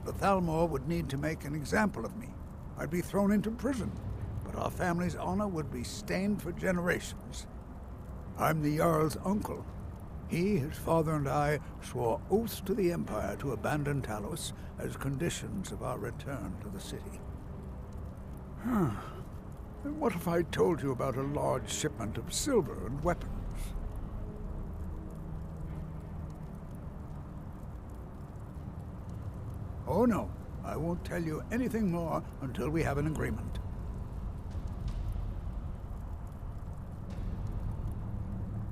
The Thalmor would need to make an example of me. I'd be thrown into prison, but our family's honor would be stained for generations. I'm the Jarl's uncle. He, his father, and I swore oaths to the Empire to abandon Talos as conditions of our return to the city. What if I told you about a large shipment of silver and weapons? Oh no, I won't tell you anything more until we have an agreement.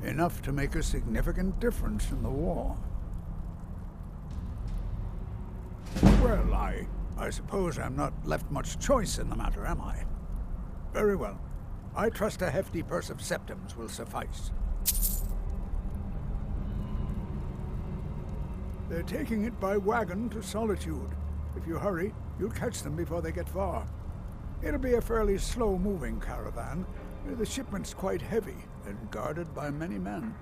Enough to make a significant difference in the war. Well, I suppose I'm not left much choice in the matter, am I? Very well. I trust a hefty purse of septims will suffice. They're taking it by wagon to Solitude. If you hurry, you'll catch them before they get far. It'll be a fairly slow-moving caravan. The shipment's quite heavy and guarded by many men.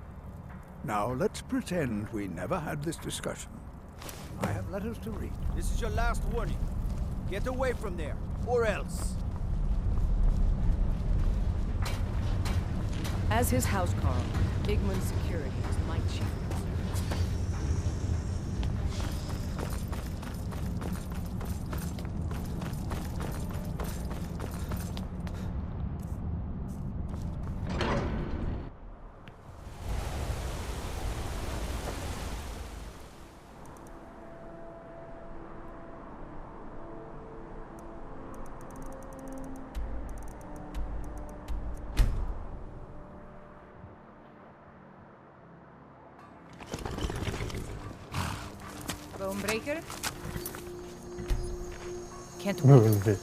Now, let's pretend we never had this discussion. I have letters to read. This is your last warning. Get away from there, or else. As his housecarl, Igmund's security is my chief concern. Bonebreaker? Can't wait.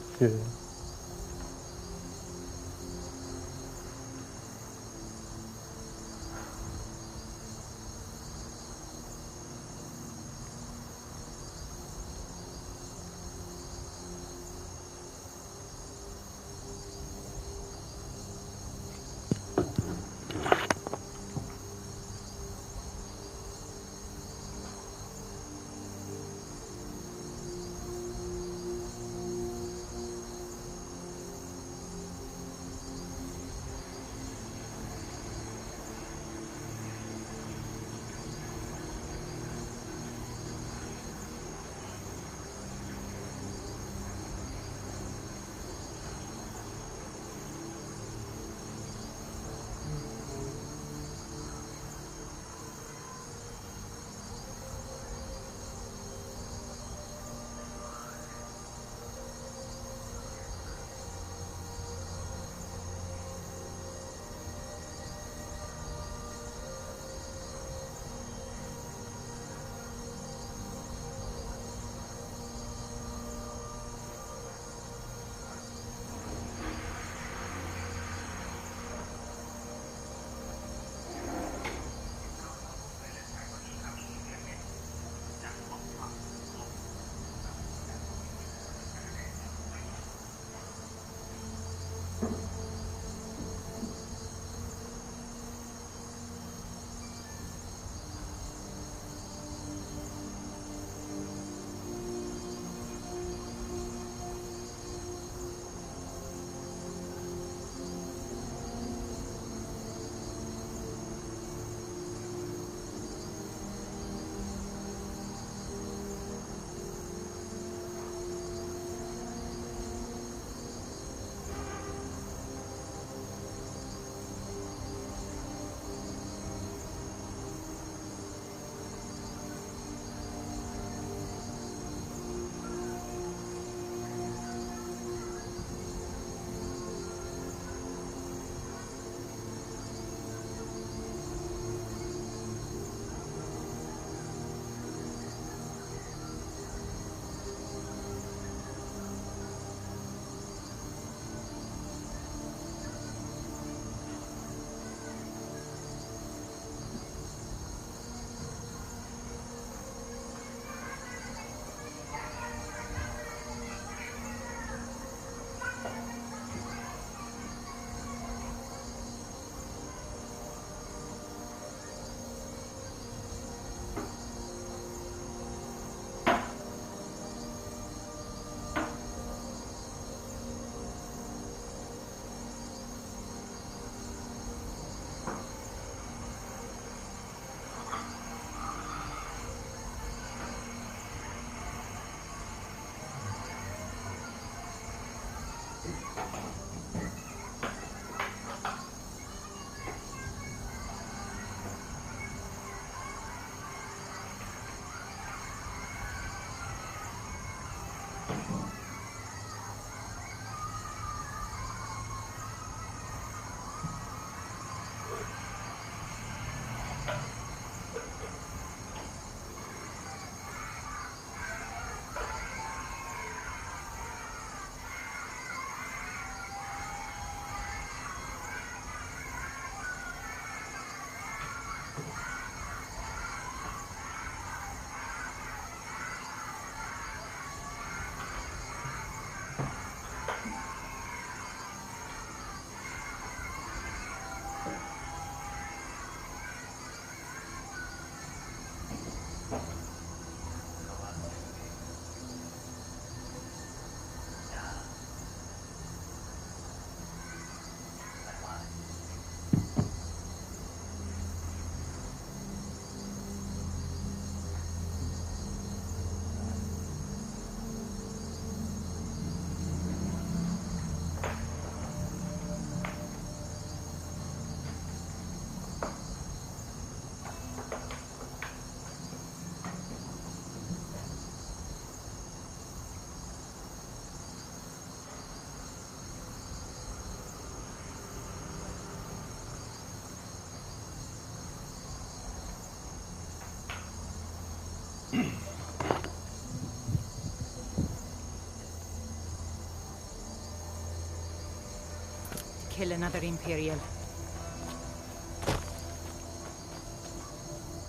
Kill another Imperial.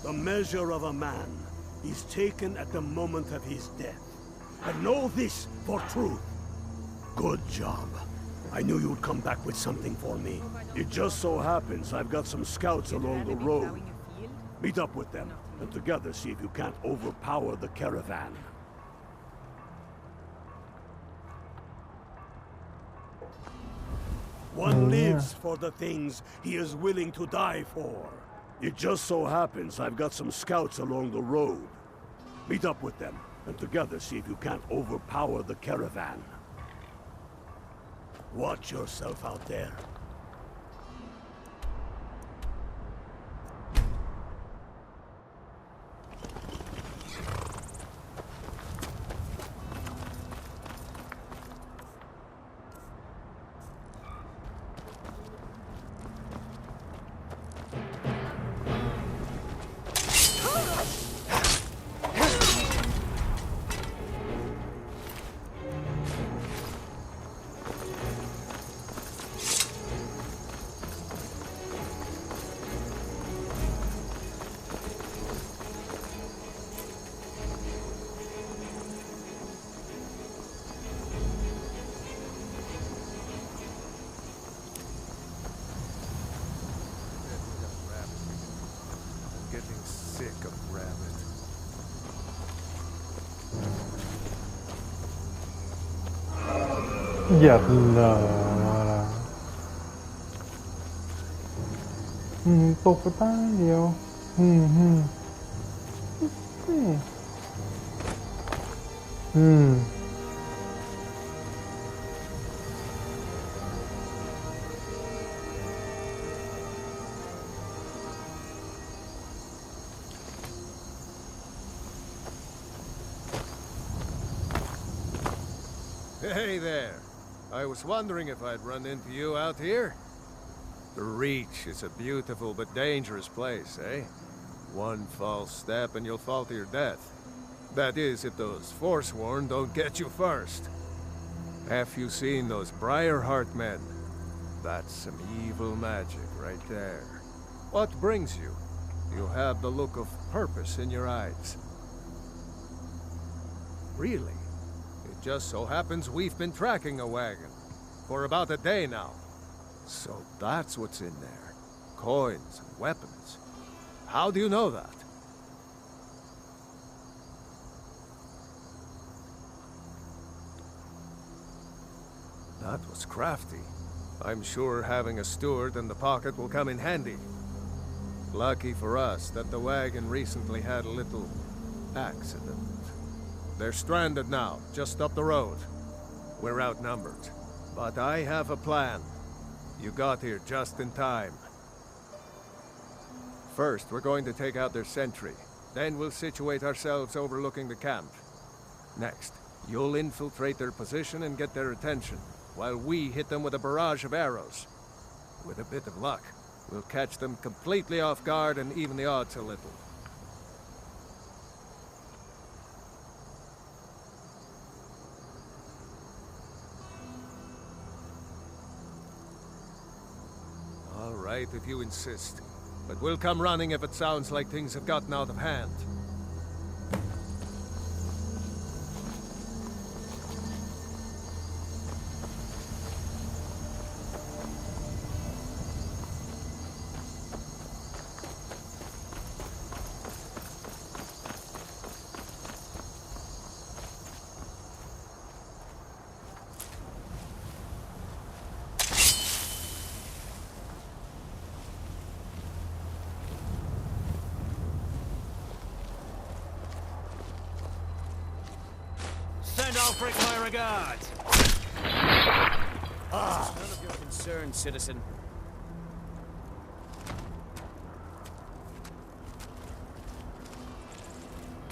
The measure of a man is taken at the moment of his death. And know this for truth. Good job. I knew you'd come back with something for me. It just so happens I've got some scouts along the road. Meet up with them, and together see if you can't overpower the caravan. One lives for the things he is willing to die for. It just so happens I've got some scouts along the road. Meet up with them, and together see if you can't overpower the caravan. Watch yourself out there. Sick of rabbit. Giật tục với ta nhiều. Hey there. I was wondering if I'd run into you out here. The Reach is a beautiful but dangerous place, eh? One false step and you'll fall to your death. That is, if those Forsworn don't get you first. Have you seen those Briarheart men? That's some evil magic right there. What brings you? You have the look of purpose in your eyes. Really? It just so happens we've been tracking a wagon for about a day now. So that's what's in there. Coins and weapons. How do you know that? That was crafty. I'm sure having a steward in the pocket will come in handy. Lucky for us that the wagon recently had a little accident. They're stranded now, just up the road. We're outnumbered. But I have a plan. You got here just in time. First, we're going to take out their sentry. Then we'll situate ourselves overlooking the camp. Next, you'll infiltrate their position and get their attention, while we hit them with a barrage of arrows. With a bit of luck, we'll catch them completely off guard and even the odds a little. All right, if you insist. But we'll come running if it sounds like things have gotten out of hand. Send Alfred my regards. None of your concern, citizen.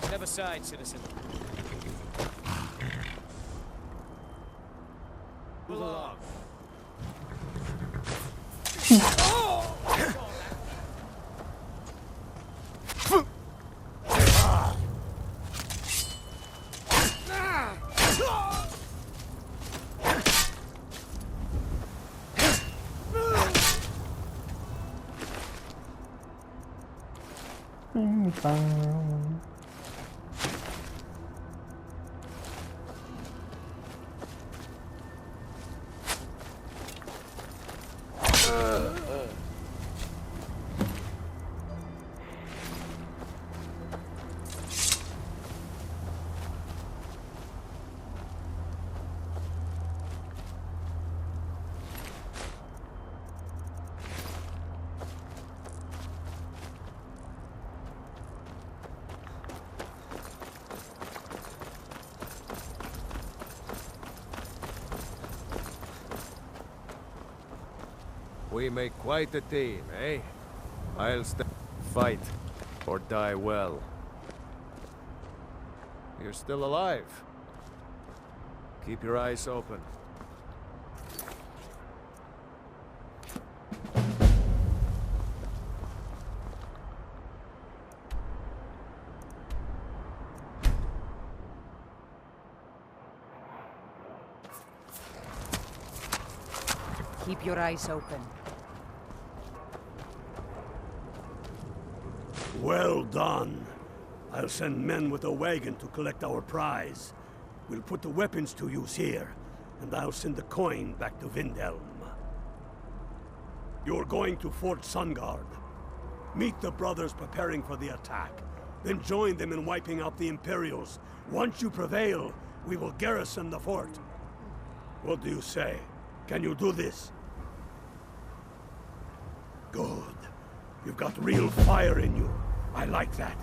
Step aside, citizen. Move along. We make quite a team, eh? I'll fight or die well. You're still alive. Keep your eyes open. Keep your eyes open. Well done. I'll send men with a wagon to collect our prize. We'll put the weapons to use here, and I'll send the coin back to Windhelm. You're going to Fort Sunguard. Meet the brothers preparing for the attack. Then join them in wiping out the Imperials. Once you prevail, we will garrison the fort. What do you say? Can you do this? Good. You've got real fire in you. I like that.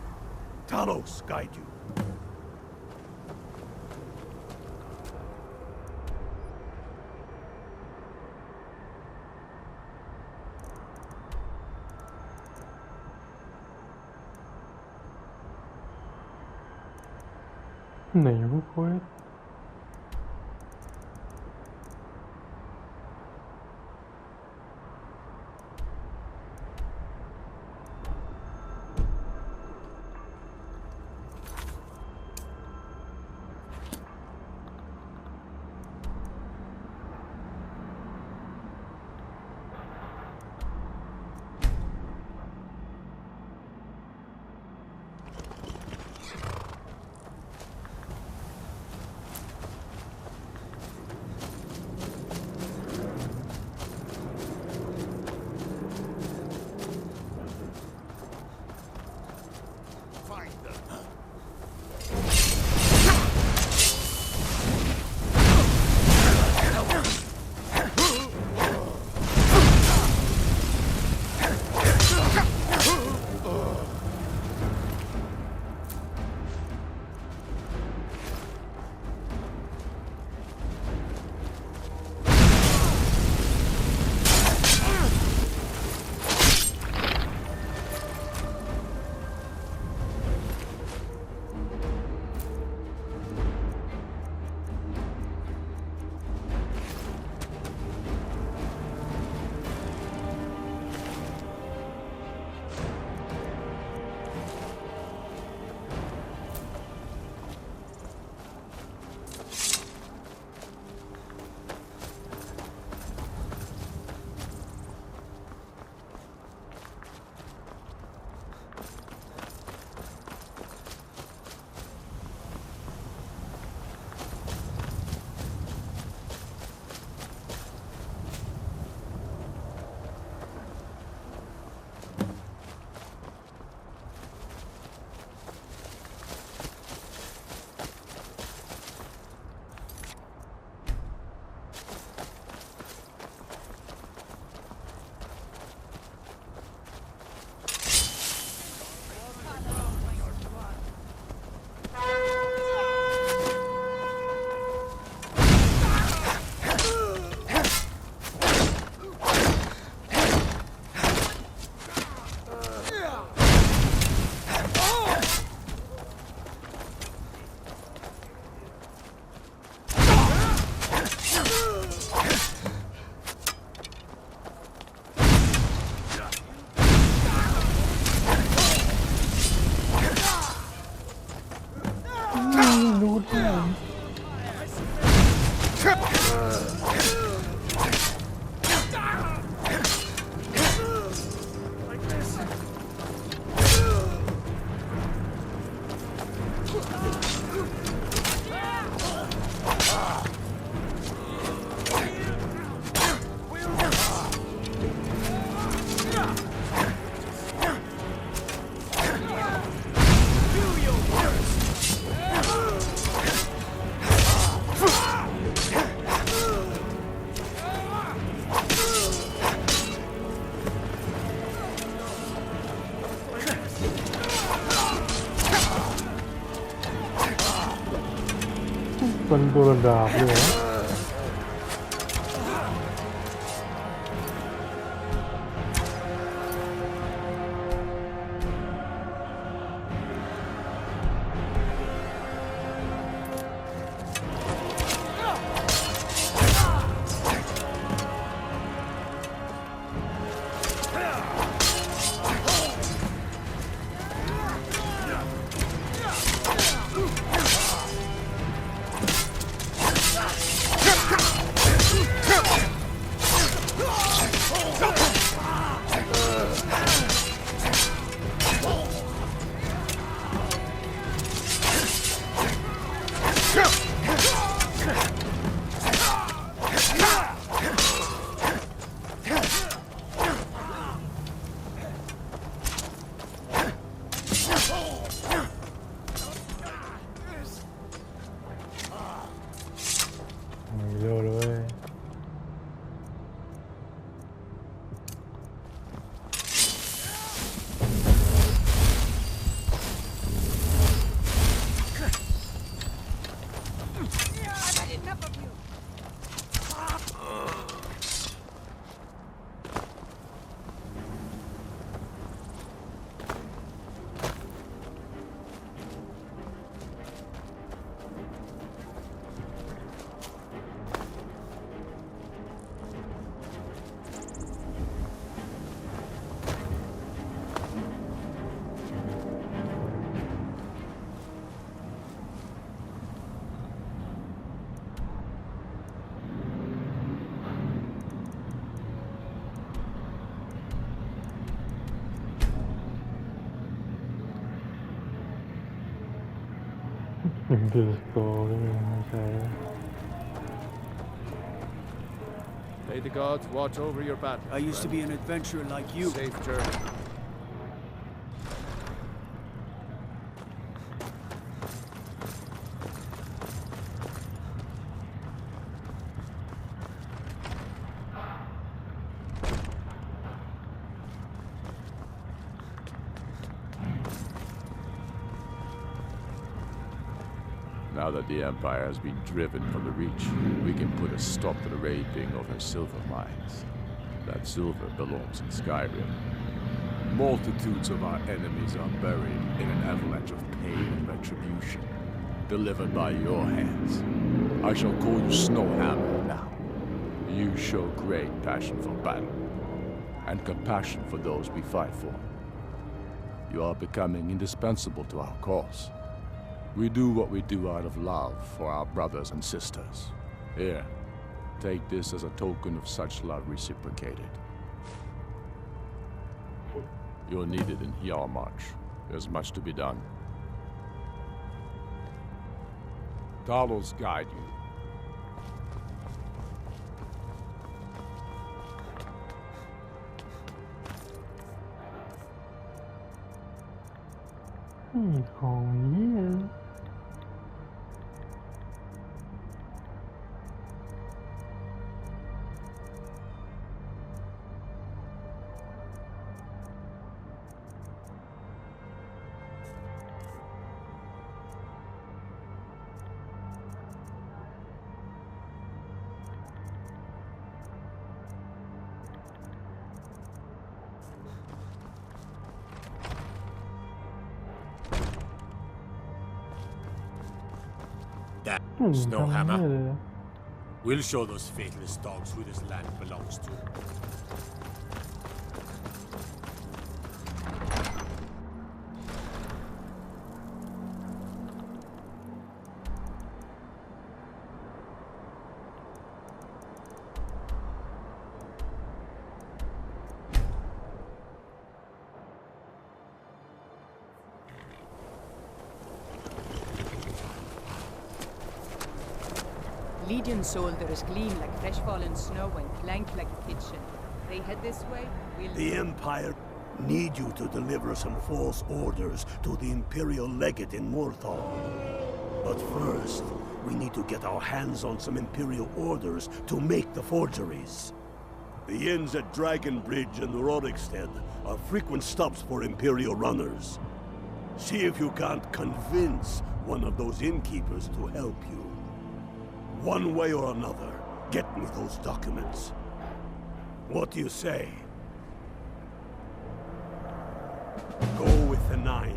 Talos guide you. Naval Fort. มันตัวระดับเลย เร็วเลย ดูสโตร์ก็ไม่ใช่ May the gods watch over your battle. I used to be an adventurer like you. Safe journey. Now that the Empire has been driven from the Reach, we can put a stop to the raping of her silver mines. That silver belongs in Skyrim. Multitudes of our enemies are buried in an avalanche of pain and retribution, delivered by your hands. I shall call you Snowhammer now. You show great passion for battle, and compassion for those we fight for. You are becoming indispensable to our cause. We do what we do out of love for our brothers and sisters. Here, take this as a token of such love reciprocated. You're needed in Hjalmarch. There's much to be done. Talos guide you. Còn gì Snowhammer. We'll show those faithless dogs who this land belongs to. Legion soldiers gleam like fresh fallen snow and clank like a kitchen. They head this way, we'll... The Empire need you to deliver some false orders to the Imperial Legate in Morthal. But first, we need to get our hands on some Imperial orders to make the forgeries. The inns at Dragon Bridge and Rorikstead are frequent stops for Imperial runners. See if you can't convince one of those innkeepers to help you. One way or another, get me those documents. What do you say? Go with the 9.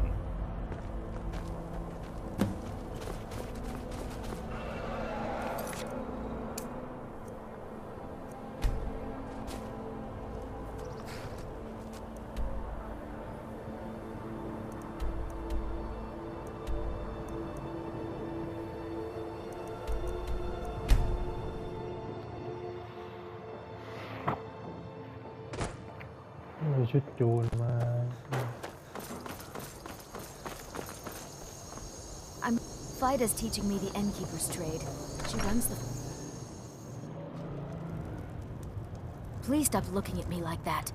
มีชุดจูนมา Fida's teaching me the innkeeper's trade. She runs the... Please stop looking at me like that.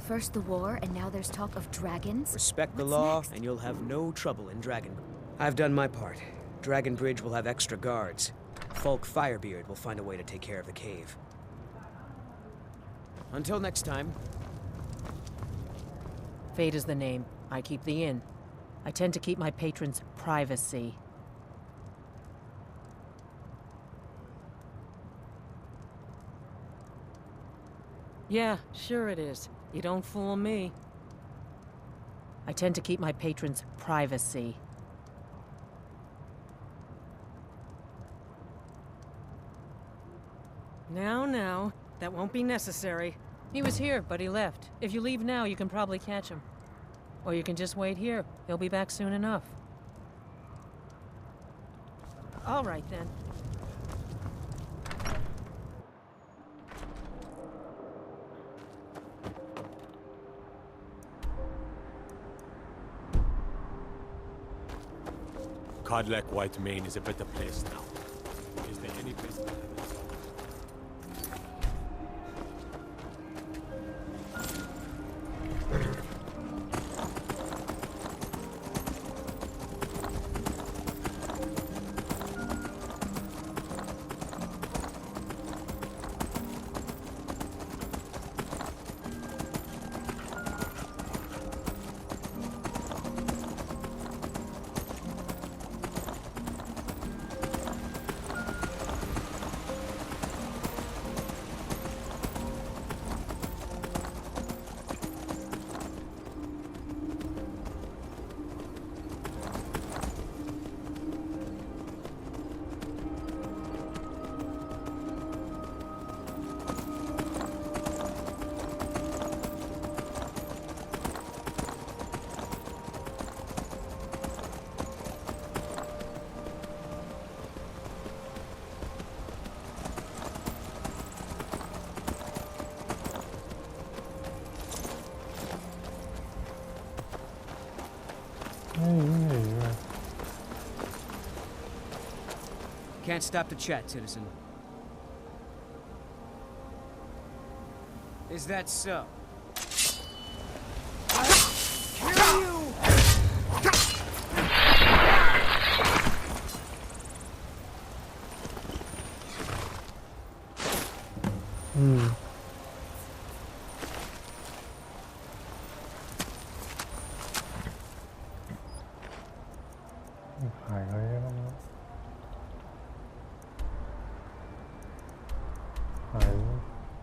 First the war, and now there's talk of dragons? Respect the What's law, next? and you'll have no trouble in Dragon. I've done my part. Dragon Bridge will have extra guards. Folk Firebeard will find a way to take care of the cave. Until next time. Fate is the name. I keep the inn. I tend to keep my patrons' privacy. Yeah, sure it is. You don't fool me. I tend to keep my patrons' privacy. Now, that won't be necessary. He was here, but he left. If you leave now, you can probably catch him. Or you can just wait here. He'll be back soon enough. All right, then. Codlek White Mane is a better place now. Is there any place better than this? Can't stop to chat, citizen. Is that so?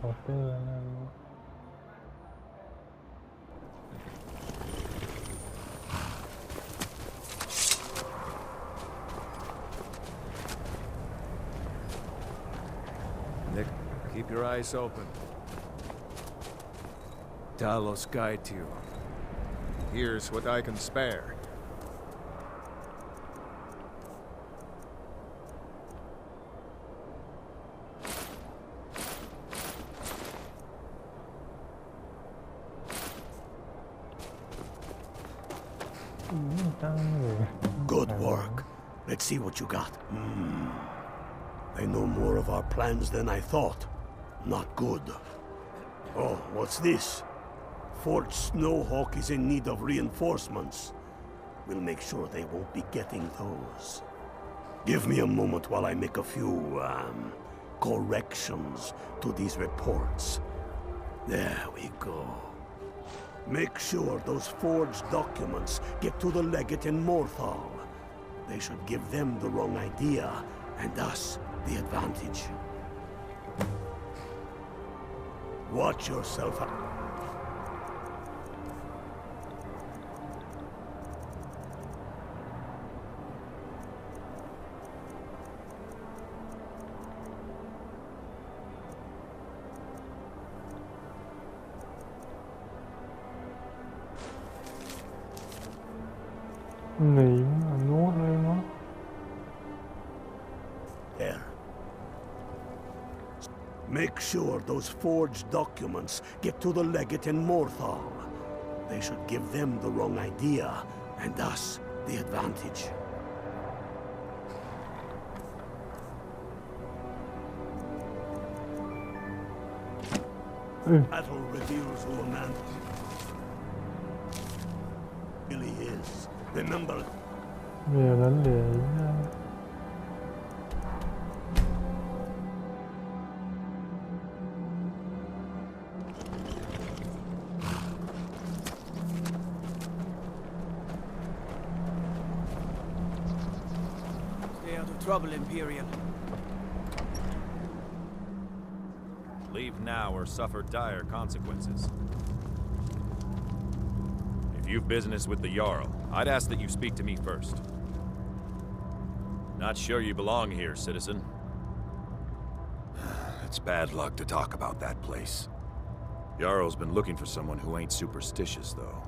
I'll kill you! Nick, keep your eyes open. Talos guide you. Here's what I can spare. Good work. Let's see what you got. They know more of our plans than I thought. Not good. Oh, what's this? Fort Snowhawk is in need of reinforcements. We'll make sure they won't be getting those. Give me a moment while I make a few, corrections to these reports. There we go. Make sure those forged documents get to the legate in Morthal. They should give them the wrong idea, and us the advantage. Watch yourself out. Nghỉ mà nuốt lên nó. There. Make sure those forged documents get to the legate in Morthal. They should give them the wrong idea, and us the advantage. Battle reveals who a man really is. Remember. Về đánh để ý nha. Stay out of trouble, Imperial. Leave now or suffer dire consequences. If you've business with the Jarl, I'd ask that you speak to me first. Not sure you belong here, citizen. It's bad luck to talk about that place. Jarl's been looking for someone who ain't superstitious, though.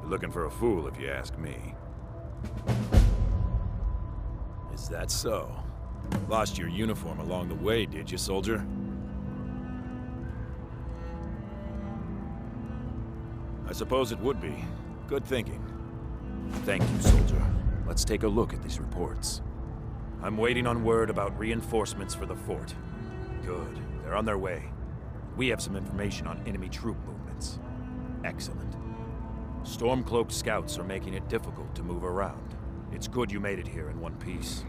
You're looking for a fool, if you ask me. Is that so? Lost your uniform along the way, did you, soldier? I suppose it would be. Good thinking. Thank you, soldier. Let's take a look at these reports. I'm waiting on word about reinforcements for the fort. Good. They're on their way. We have some information on enemy troop movements. Excellent. Stormcloaked scouts are making it difficult to move around. It's good you made it here in one piece.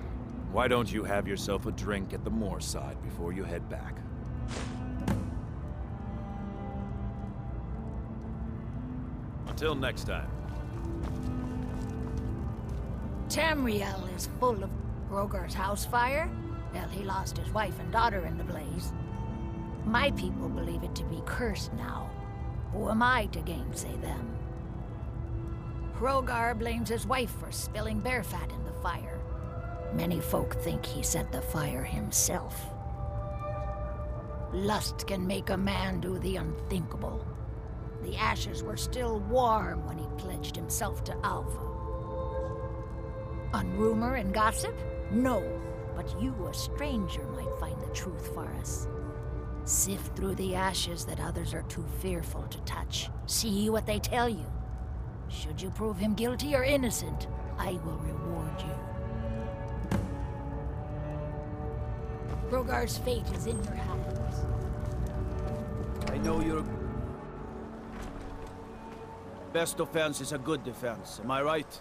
Why don't you have yourself a drink at the moor side before you head back? Until next time. Tamriel is full of Rogar's house fire. Well, he lost his wife and daughter in the blaze. My people believe it to be cursed now. Who am I to gainsay them? Rogar blames his wife for spilling bear fat in the fire. Many folk think he set the fire himself. Lust can make a man do the unthinkable. The ashes were still warm when he pledged himself to Alva. On rumor and gossip? No, but you, a stranger, might find the truth for us. Sift through the ashes that others are too fearful to touch. See what they tell you. Should you prove him guilty or innocent, I will reward you. Rogar's fate is in your hands. I know your best defense is a good defense. Am I right?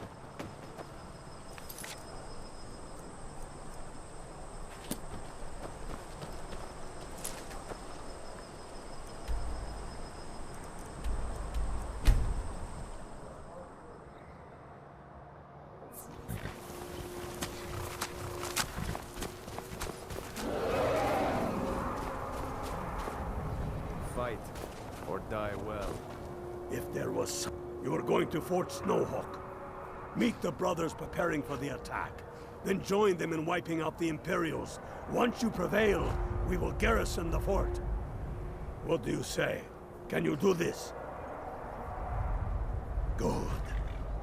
Fight, or die well. If there was... You are going to Fort Snowhawk. Meet the brothers preparing for the attack. Then join them in wiping out the Imperials. Once you prevail, we will garrison the fort. What do you say? Can you do this? Good.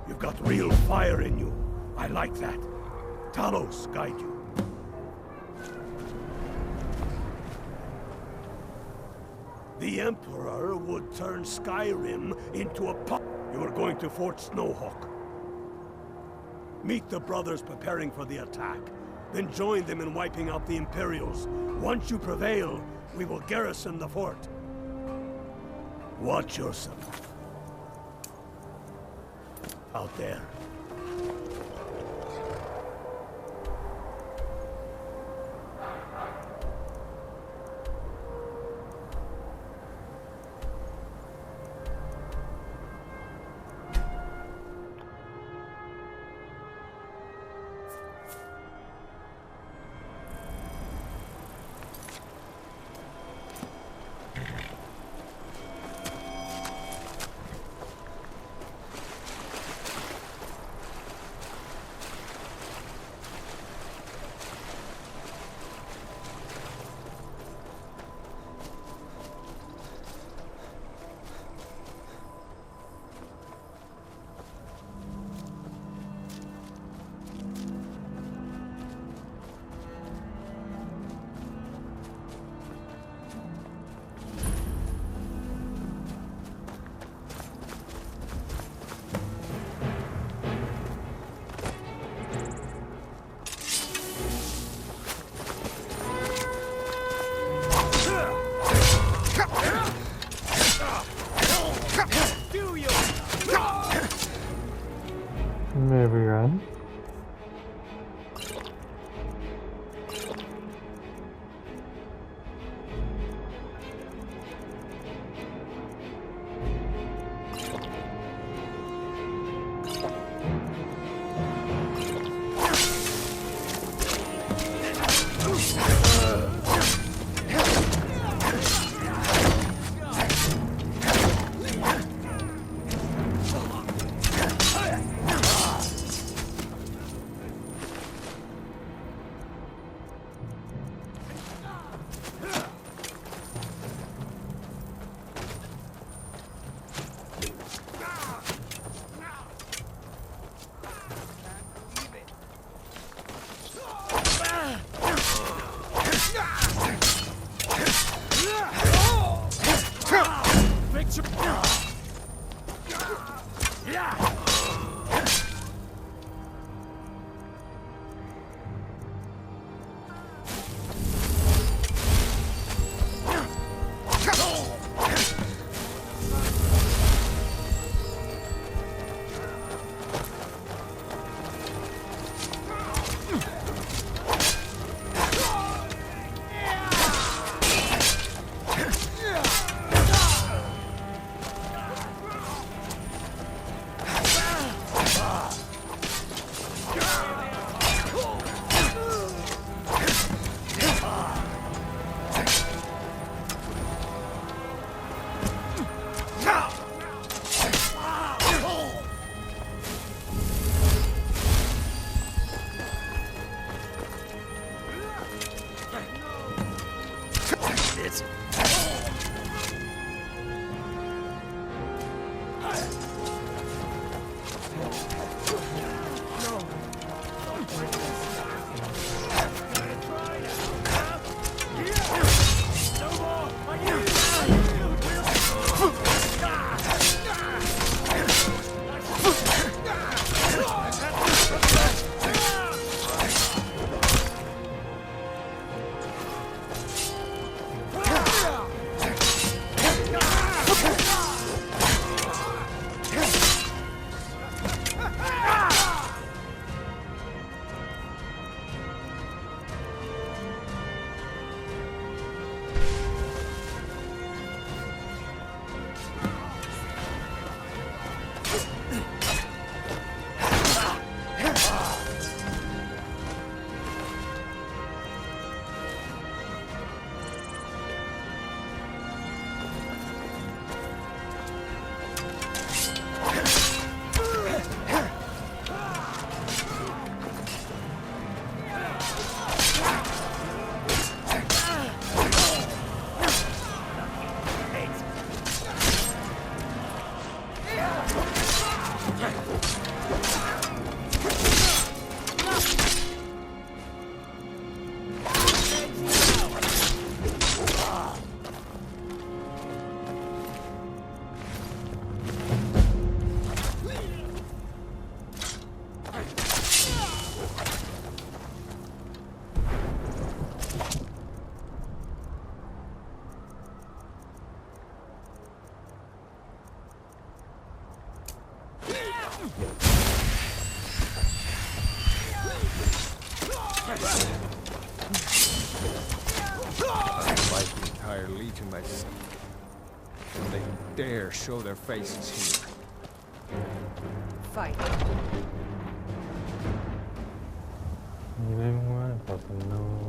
You've got real fire in you. I like that. Talos guide you. The Emperor would turn Skyrim into a pub. You are going to Fort Snowhawk. Meet the brothers preparing for the attack. Then join them in wiping out the Imperials. Once you prevail, we will garrison the fort. Watch yourself. Out there. Fight the entire Legion myself. If they dare show their faces here. Fight. Iremos al pasando.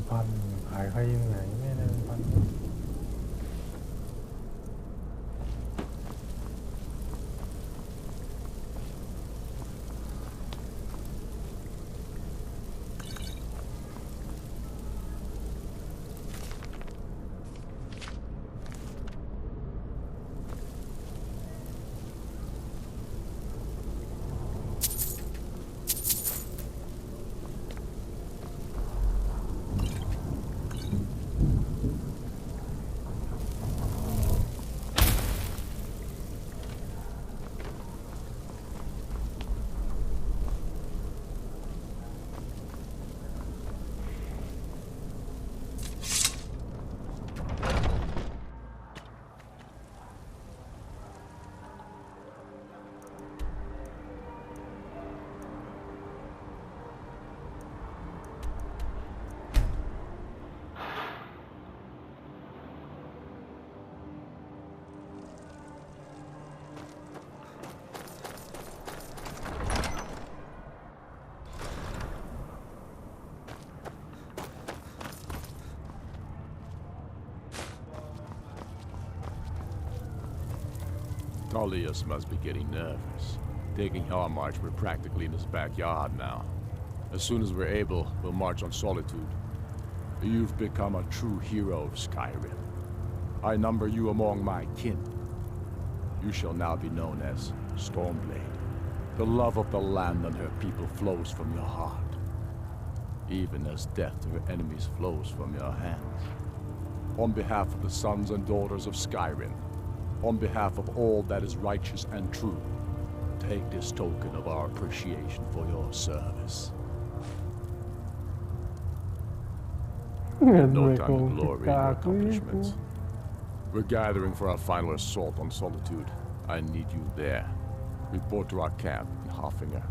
พันขายใครยังไงไม่ได้พัน Tullius must be getting nervous. Taking our march, we're practically in his backyard now. As soon as we're able, we'll march on Solitude. You've become a true hero of Skyrim. I number you among my kin. You shall now be known as Stormblade. The love of the land and her people flows from your heart, even as death to her enemies flows from your hands. On behalf of the sons and daughters of Skyrim, on behalf of all that is righteous and true, take this token of our appreciation for your service. No time to glory in your accomplishments. We're gathering for our final assault on Solitude. I need you there. Report to our camp in Hoffinger.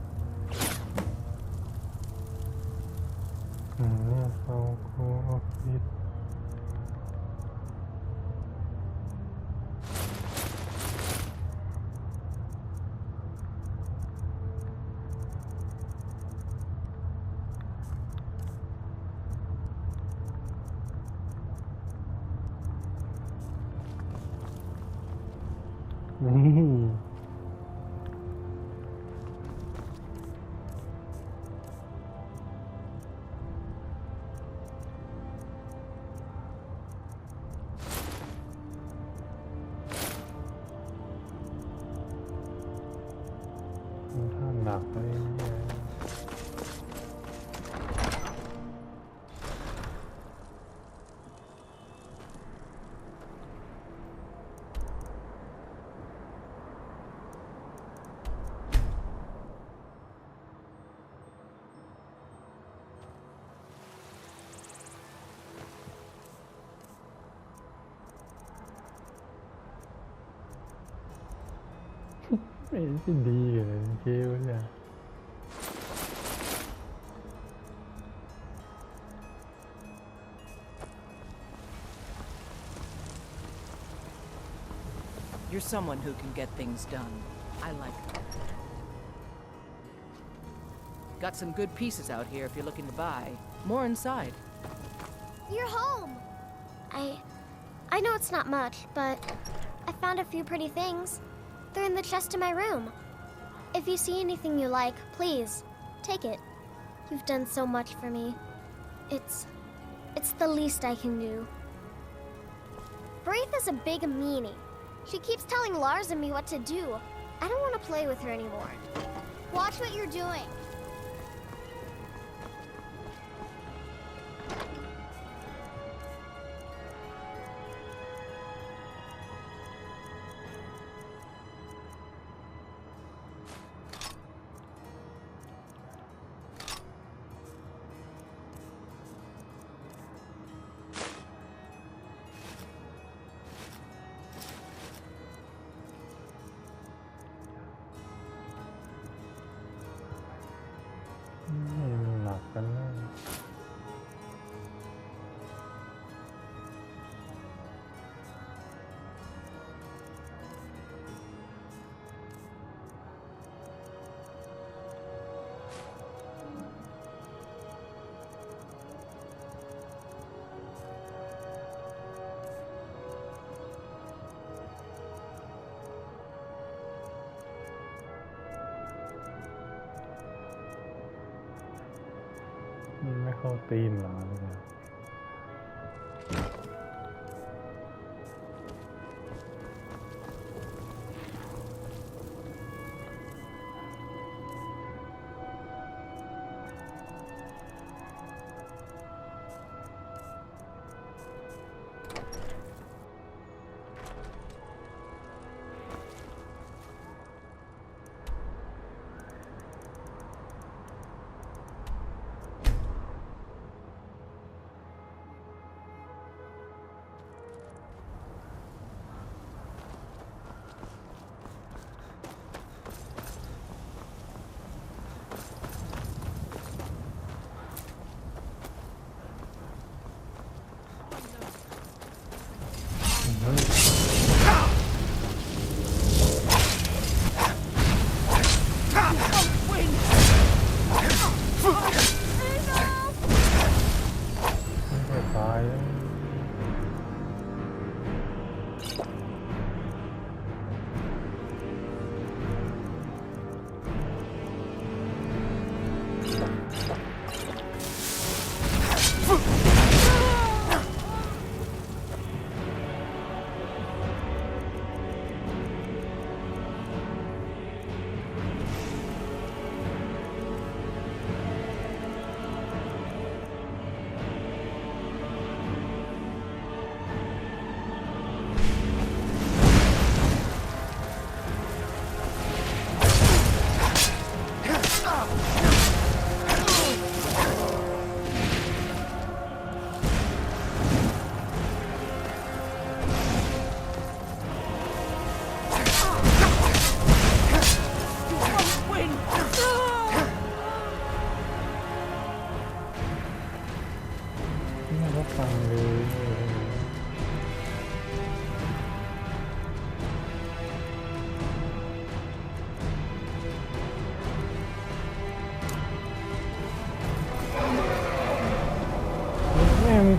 You're someone who can get things done. I like that. Got some good pieces out here if you're looking to buy. More inside. You're home! I know it's not much, but I found a few pretty things. They're in the chest in my room. If you see anything you like, please, take it. You've done so much for me. It's the least I can do. Braith is a big meanie. She keeps telling Lars and me what to do. I don't want to play with her anymore. Watch what you're doing.ไม่เข้าตีมหรอเนี่ย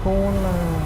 Cola.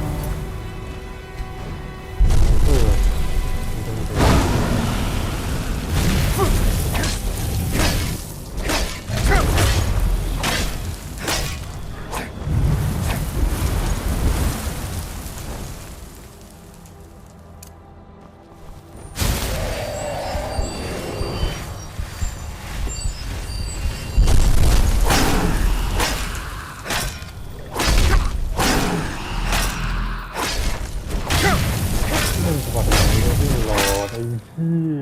Woo!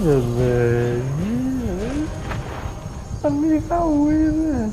อย่าเลยมันมีเข้าวินเลย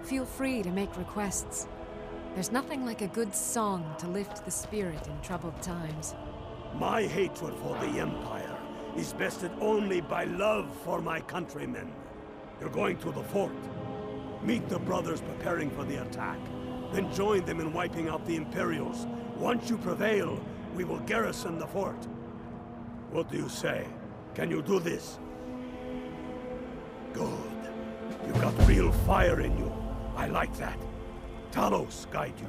Feel free to make requests. There's nothing like a good song to lift the spirit in troubled times. My hatred for the Empire is bested only by love for my countrymen. You're going to the fort. Meet the brothers preparing for the attack. Then join them in wiping out the Imperials. Once you prevail, we will garrison the fort. What do you say? Can you do this? Good. You've got real fire in you. I like that. Talos guide you.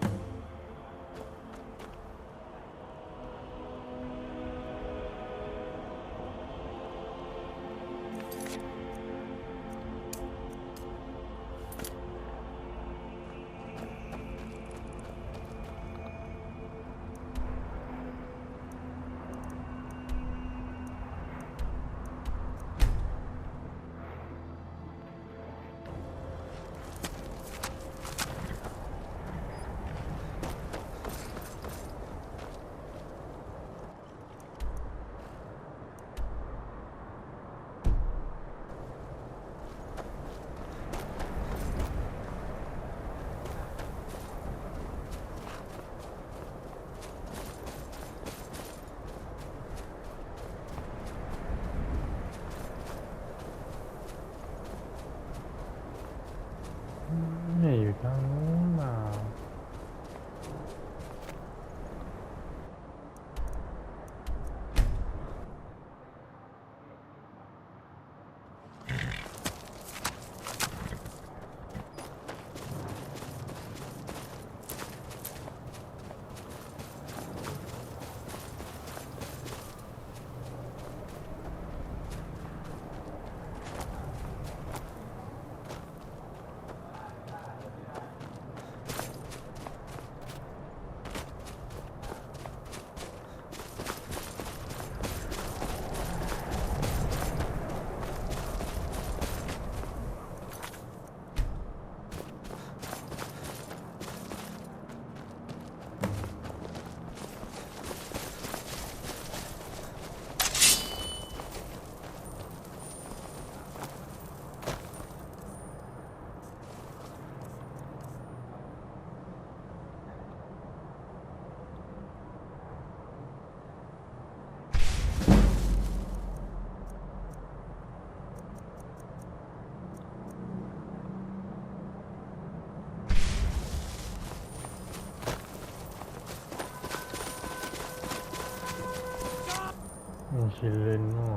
มีชิลเลนมั่ว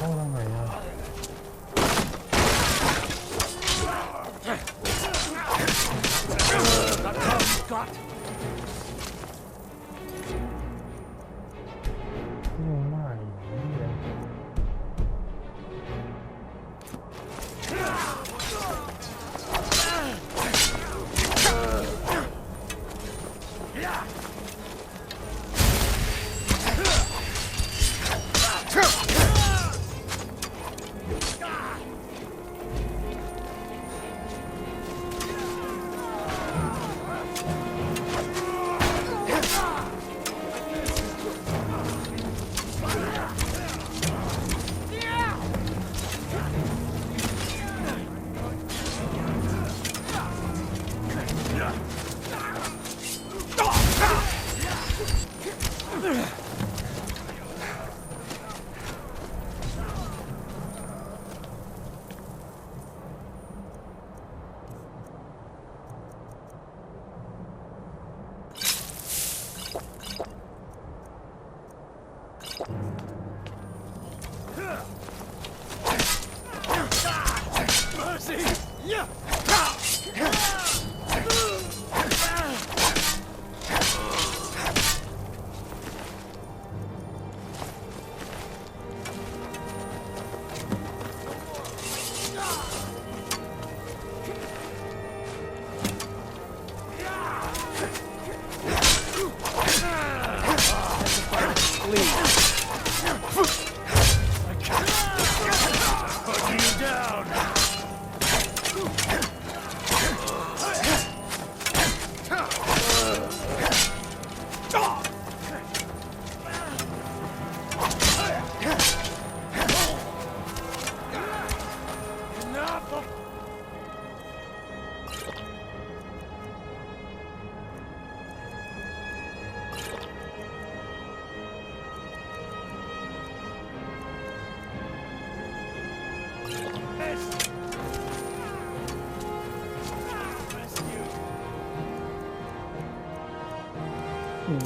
ต้องทางไหนอ่ะยังไม่เนี่ย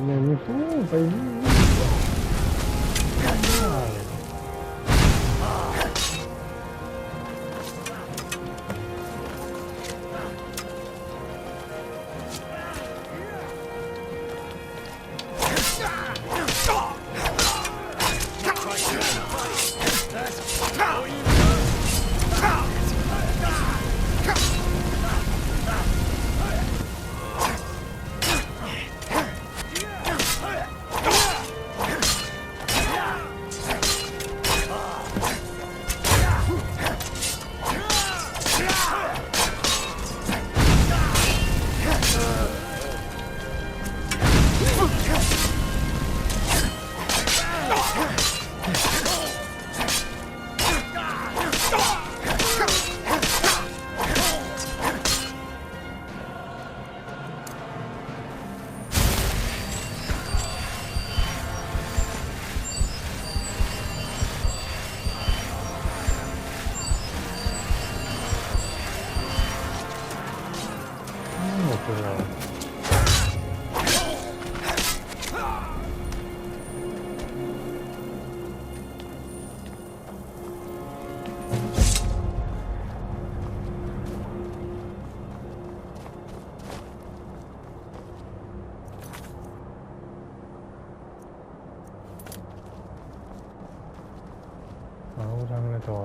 เนี่ยมีฟูไปนี่เอาทำอะไรต่อ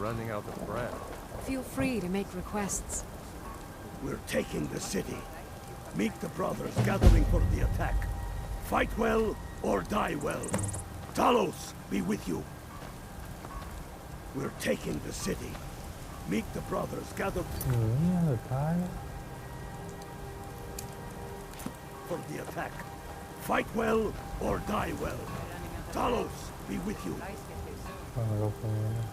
Running out of breath. Feel free to make requests. We're taking the city. Meet the brothers gathering for the attack. Fight well or die well. Talos be with you. We're taking the city. Meet the brothers gathered นี่สุดท้าย for the attack. Fight well or die well. Talos be with you. ฟังลบตรงนี้นะ